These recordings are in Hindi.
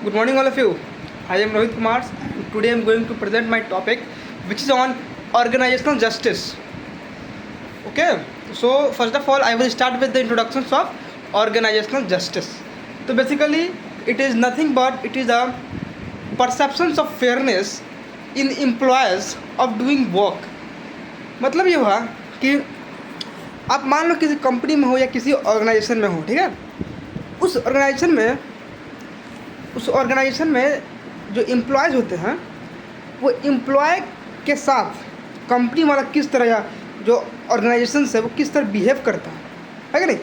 Good morning, all of you. I am Rohit Kumar. Today I am going to present my topic, which is on organizational justice. Okay. So first of all, I will start with the introductions of organizational justice. So basically, it is nothing but it is a perceptions of fairness in employers of doing work. मतलब ये हुआ कि आप मान लो किसी कंपनी में हो या किसी ऑर्गेनाइजेशन में हो, ठीक है। उस ऑर्गेनाइजेशन में जो एम्प्लॉयज़ होते हैं वो एम्प्लॉय के साथ कंपनी वाला किस तरह या जो ऑर्गेनाइजेशन है वो किस तरह बिहेव करता है कि नहीं।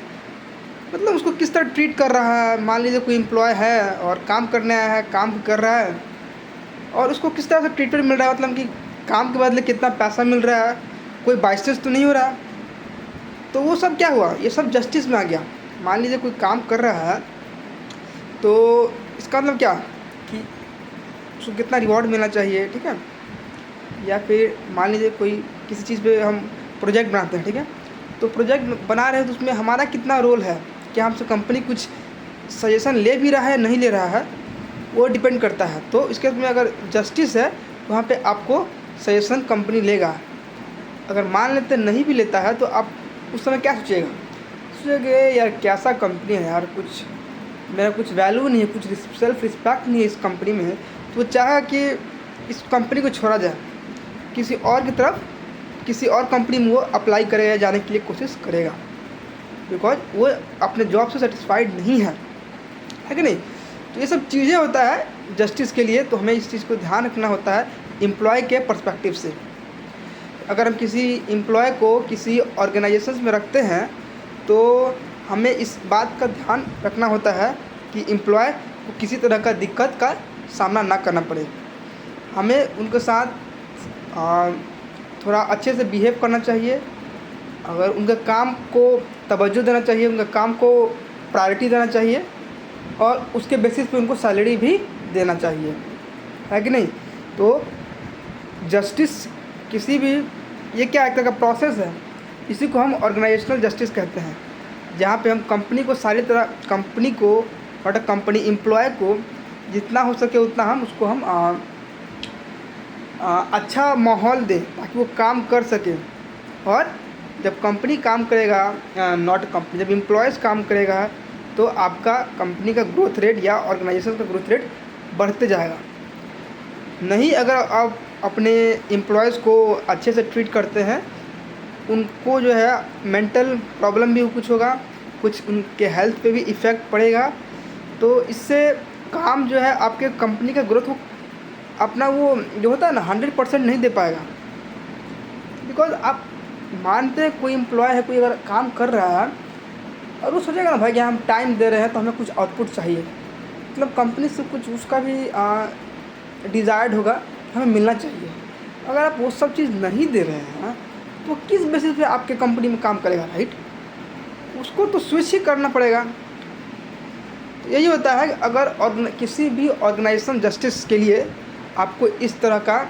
मतलब उसको किस तरह ट्रीट कर रहा है। मान लीजिए कोई एम्प्लॉय है और काम करने आया है, काम कर रहा है और उसको किस तरह से ट्रीटमेंट मिल रहा है, मतलब कि काम के बदले कितना पैसा मिल रहा है, कोई बाइसेंस तो नहीं हो रहा। तो वो सब क्या हुआ, ये सब जस्टिस में आ गया। मान लीजिए कोई काम कर रहा है तो इसका मतलब क्या कि उसको कितना रिवॉर्ड मिलना चाहिए, ठीक है। या फिर मान लीजिए कोई किसी चीज़ पे हम प्रोजेक्ट बनाते हैं, ठीक है। तो प्रोजेक्ट बना रहे हैं तो उसमें हमारा कितना रोल है, क्या हमसे कंपनी कुछ सजेशन ले भी रहा है नहीं ले रहा है, वो डिपेंड करता है। तो इसके में अगर जस्टिस है तो वहाँ पे आपको सजेशन कंपनी लेगा। अगर मान लेते नहीं भी लेता है तो आप उस समय क्या सोचेंगे यार कैसा कंपनी है यार, कुछ मेरा कुछ वैल्यू नहीं है, कुछ सेल्फ रिस्पेक्ट नहीं है इस कंपनी में। तो वो चाहे कि इस कंपनी को छोड़ा जाए, किसी और की तरफ किसी और कंपनी में वो अप्लाई करेगा, जाने के लिए कोशिश करेगा, बिकॉज वो अपने जॉब से सेटिस्फाइड नहीं है कि नहीं। तो ये सब चीज़ें होता है जस्टिस के लिए, तो हमें इस चीज़ को ध्यान रखना होता है एम्प्लॉय के पर्सपेक्टिव से। अगर हम किसी एम्प्लॉय को किसी ऑर्गेनाइजेशन में रखते हैं तो हमें इस बात का ध्यान रखना होता है कि एम्प्लॉय को किसी तरह का दिक्कत का सामना ना करना पड़े। हमें उनके साथ थोड़ा अच्छे से बिहेव करना चाहिए। अगर उनके काम को तवज्जो देना चाहिए, उनके काम को प्रायोरिटी देना चाहिए और उसके बेसिस पे उनको सैलरी भी देना चाहिए, है कि नहीं। तो जस्टिस किसी भी, ये क्या एक तरह का प्रोसेस है, इसी को हम ऑर्गेनाइजेशनल जस्टिस कहते हैं, जहाँ पे हम कंपनी को सारी तरह कंपनी को और कंपनी एम्प्लॉय को जितना हो सके उतना हम उसको हम अच्छा माहौल दें ताकि वो काम कर सके। और जब कंपनी काम करेगा, नॉट कंपनी, जब एम्प्लॉयज़ काम करेगा तो आपका कंपनी का ग्रोथ रेट या ऑर्गेनाइजेशन का ग्रोथ रेट बढ़ते जाएगा। नहीं, अगर आप अपने एम्प्लॉयज़ को अच्छे से ट्रीट करते हैं, उनको जो है मेंटल प्रॉब्लम भी कुछ होगा, कुछ उनके हेल्थ पे भी इफ़ेक्ट पड़ेगा। तो इससे काम जो है आपके कंपनी का ग्रोथ अपना वो जो होता है ना 100% नहीं दे पाएगा। बिकॉज आप मानते हैं कोई एम्प्लॉय है, कोई अगर काम कर रहा है और वो सोचेगा ना भाई कि हम टाइम दे रहे हैं तो हमें कुछ आउटपुट चाहिए, मतलब कंपनी से कुछ उसका भी डिज़ायर्ड होगा, हमें मिलना चाहिए। अगर आप वो सब चीज़ नहीं दे रहे हैं तो किस बेसिस पे आपके कंपनी में काम करेगा, राइट। उसको तो स्विच ही करना पड़ेगा। तो यही होता है कि अगर किसी भी ऑर्गेनाइजेशन जस्टिस के लिए आपको इस तरह का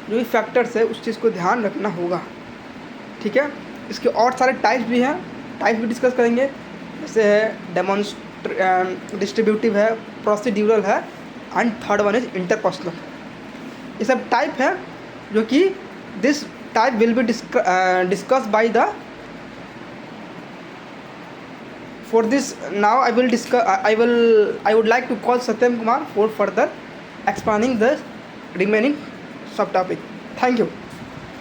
जो भी फैक्टर्स है उस चीज़ को ध्यान रखना होगा, ठीक है। इसके और सारे टाइप्स भी हैं, टाइप्स भी डिस्कस करेंगे। जैसे है डिस्ट्रीब्यूटिव है, प्रोसीड्यूरल है and third one is interpersonal. ये सब टाइप है जो कि this type will be discussed by the for this now I will discuss I would like to call Satyam Kumar for further explaining the remaining subtopic. Thank you.